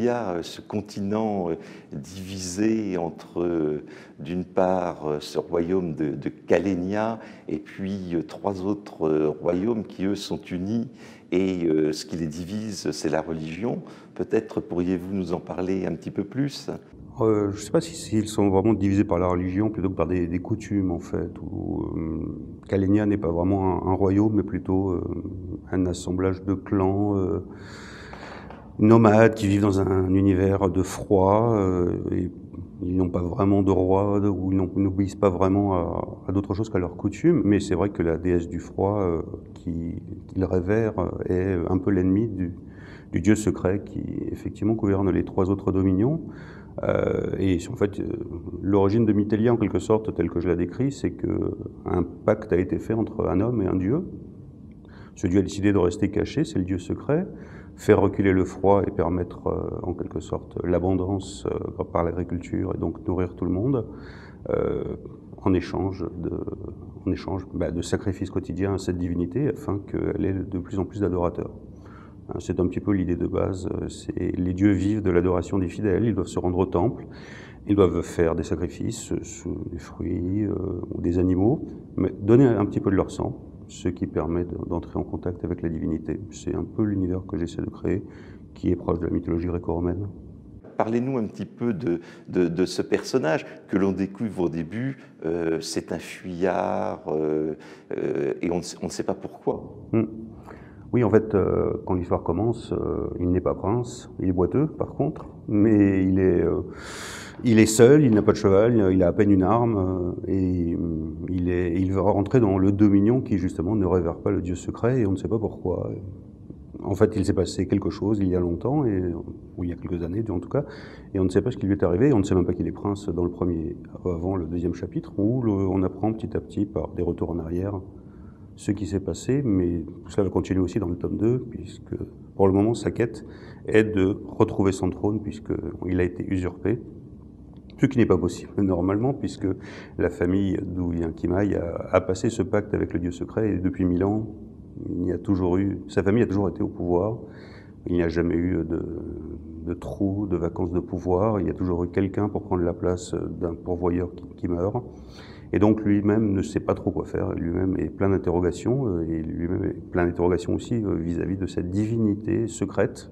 a ce continent divisé entre, d'une part, ce royaume de Kalenia et puis trois autres royaumes qui, eux, sont unis et ce qui les divise, c'est la religion. Peut-être pourriez-vous nous en parler un petit peu plus? Je ne sais pas s'ils sont vraiment divisés par la religion plutôt que par des coutumes, en fait. Kalenia n'est pas vraiment un royaume, mais plutôt un assemblage de clans nomades qui vivent dans un univers de froid. Et ils n'ont pas vraiment de roi, ou ils n'obéissent pas vraiment à d'autre chose qu'à leurs coutumes. Mais c'est vrai que la déesse du froid qu'ils révèrent est un peu l'ennemi du dieu secret qui, effectivement, gouverne les trois autres dominions. Et en fait, l'origine de Mythélia, en quelque sorte, telle que je la décris, c'est qu'un pacte a été fait entre un homme et un dieu. Ce dieu a décidé de rester caché, c'est le dieu secret, faire reculer le froid et permettre, en quelque sorte, l'abondance par l'agriculture et donc nourrir tout le monde, en échange de sacrifices quotidiens à cette divinité afin qu'elle ait de plus en plus d'adorateurs. C'est un petit peu l'idée de base, les dieux vivent de l'adoration des fidèles, ils doivent se rendre au temple, ils doivent faire des sacrifices, des fruits ou des animaux, mais donner un petit peu de leur sang, ce qui permet d'entrer en contact avec la divinité. C'est un peu l'univers que j'essaie de créer, qui est proche de la mythologie gréco-romaine. Parlez-nous un petit peu de ce personnage que l'on découvre au début. C'est un fuyard et on ne sait pas pourquoi. Oui, en fait, quand l'histoire commence, il n'est pas prince, il est boiteux par contre, mais il est seul, il n'a pas de cheval, il a à peine une arme, et il va rentrer dans le dominion qui justement ne révère pas le dieu secret, et on ne sait pas pourquoi. En fait, il s'est passé quelque chose il y a longtemps, ou il y a quelques années en tout cas, et on ne sait pas ce qui lui est arrivé, et on ne sait même pas qu'il est prince avant le deuxième chapitre, où on apprend petit à petit par des retours en arrière ce qui s'est passé, mais tout cela va continuer aussi dans le tome 2, puisque pour le moment sa quête est de retrouver son trône, puisqu'il a été usurpé, ce qui n'est pas possible normalement, puisque la famille d'où vient Kimaï a passé ce pacte avec le dieu secret, et depuis 1000 ans, sa famille a toujours été au pouvoir, il n'y a jamais eu de trou, de vacances de pouvoir, il y a toujours eu quelqu'un pour prendre la place d'un pourvoyeur qui meurt. Et donc lui-même ne sait pas trop quoi faire, lui-même est plein d'interrogations, et lui-même est plein d'interrogations aussi vis-à-vis de cette divinité secrète